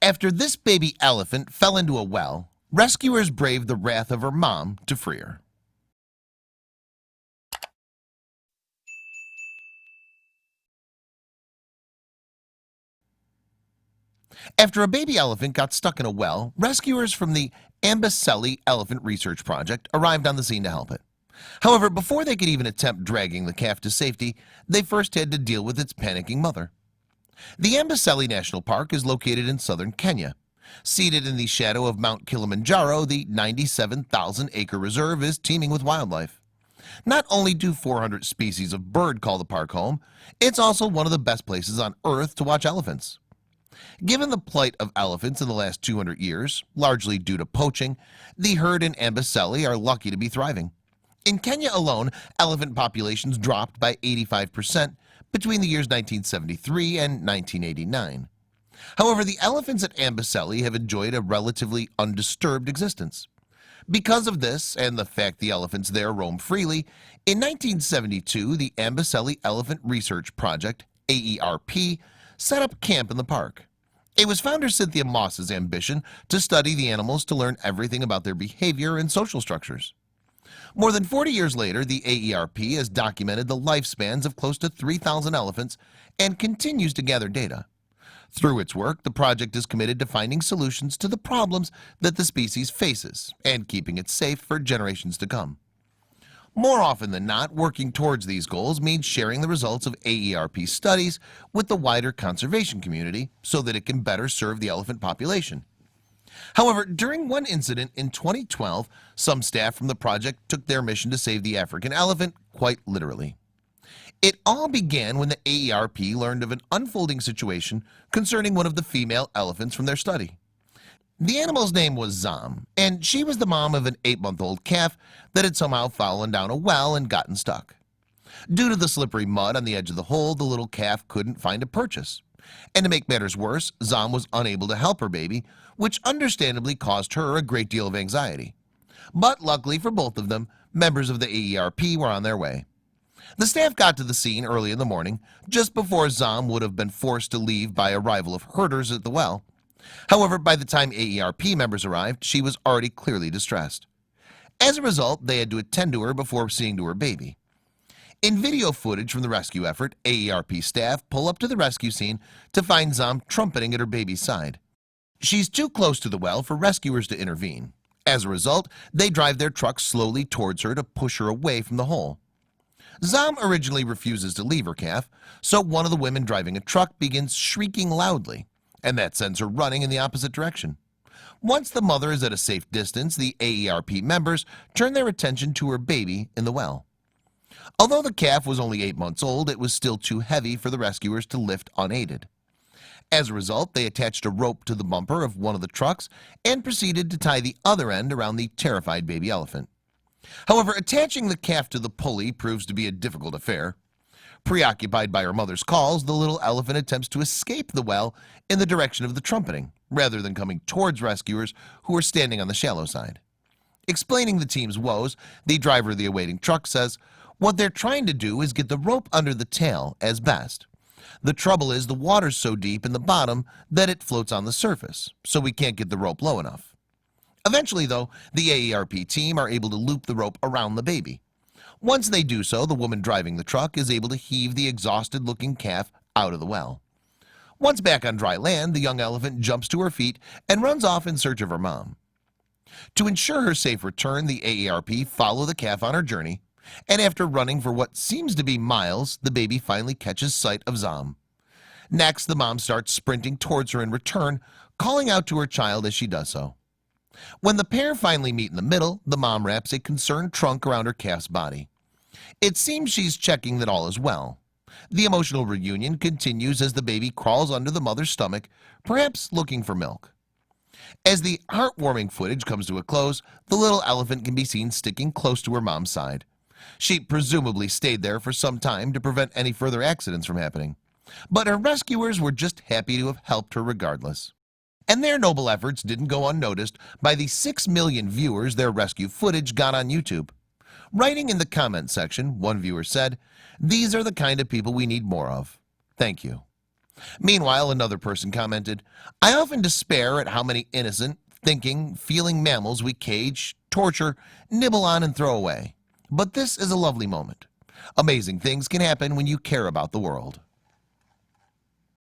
After this baby elephant fell into a well, rescuers braved the wrath of her mom to free her. After a baby elephant got stuck in a well, rescuers from the Amboseli Elephant Research Project arrived on the scene to help it. However, before they could even attempt dragging the calf to safety, they first had to deal with its panicking mother. The Amboseli National Park is located in southern Kenya. Seated in the shadow of Mount Kilimanjaro, the 97,000-acre reserve is teeming with wildlife. Not only do 400 species of bird call the park home, it's also one of the best places on Earth to watch elephants. Given the plight of elephants in the last 200 years, largely due to poaching, the herd in Amboseli are lucky to be thriving. In Kenya alone, elephant populations dropped by 85% between the years 1973 and 1989. However, the elephants at Amboseli have enjoyed a relatively undisturbed existence. Because of this and the fact the elephants there roam freely, in 1972 the Amboseli Elephant Research Project, AERP, set up camp in the park. It was founder Cynthia Moss's ambition to study the animals to learn everything about their behavior and social structures. More than 40 years later, the AERP has documented the lifespans of close to 3,000 elephants and continues to gather data. Through its work, the project is committed to finding solutions to the problems that the species faces and keeping it safe for generations to come. More often than not, working towards these goals means sharing the results of AERP studies with the wider conservation community so that it can better serve the elephant population. However, during one incident in 2012, some staff from the project took their mission to save the African elephant quite literally. It all began when the AERP learned of an unfolding situation concerning one of the female elephants from their study. The animal's name was Zam, and she was the mom of an 8-month-old calf that had somehow fallen down a well and gotten stuck. Due to the slippery mud on the edge of the hole, the little calf couldn't find a purchase. And to make matters worse, Zam was unable to help her baby, which understandably caused her a great deal of anxiety. But luckily for both of them, members of the AERP were on their way. The staff got to the scene early in the morning, just before Zam would have been forced to leave by arrival of herders at the well. However, by the time AERP members arrived, she was already clearly distressed. As a result, they had to attend to her before seeing to her baby. In video footage from the rescue effort, AERP staff pull up to the rescue scene to find Zam trumpeting at her baby's side. She's too close to the well for rescuers to intervene. As a result, they drive their truck slowly towards her to push her away from the hole. Zam originally refuses to leave her calf, so one of the women driving a truck begins shrieking loudly, and that sends her running in the opposite direction. Once the mother is at a safe distance, the AERP members turn their attention to her baby in the well. Although the calf was only 8 months old, it was still too heavy for the rescuers to lift unaided. As a result, they attached a rope to the bumper of one of the trucks and proceeded to tie the other end around the terrified baby elephant. However, attaching the calf to the pulley proves to be a difficult affair. Preoccupied by her mother's calls, the little elephant attempts to escape the well in the direction of the trumpeting, rather than coming towards rescuers who are standing on the shallow side. Explaining the team's woes, the driver of the awaiting truck says, "What they're trying to do is get the rope under the tail as best. The trouble is the water's so deep in the bottom that it floats on the surface, so we can't get the rope low enough." Eventually, though, the AERP team are able to loop the rope around the baby. Once they do so, the woman driving the truck is able to heave the exhausted-looking calf out of the well. Once back on dry land, the young elephant jumps to her feet and runs off in search of her mom. To ensure her safe return, the AERP follow the calf on her journey, and after running for what seems to be miles, the baby finally catches sight of Zam. Next, the mom starts sprinting towards her in return, calling out to her child as she does so. When the pair finally meet in the middle, the mom wraps a concerned trunk around her calf's body. It seems she's checking that all is well. The emotional reunion continues as the baby crawls under the mother's stomach, perhaps looking for milk. As the heartwarming footage comes to a close, the little elephant can be seen sticking close to her mom's side. She presumably stayed there for some time to prevent any further accidents from happening. But her rescuers were just happy to have helped her regardless. And their noble efforts didn't go unnoticed by the 6 million viewers their rescue footage got on YouTube. Writing in the comment section, one viewer said, "These are the kind of people we need more of. Thank you." Meanwhile, another person commented, "I often despair at how many innocent, thinking, feeling mammals we cage, torture, nibble on and throw away. But this is a lovely moment. Amazing things can happen when you care about the world."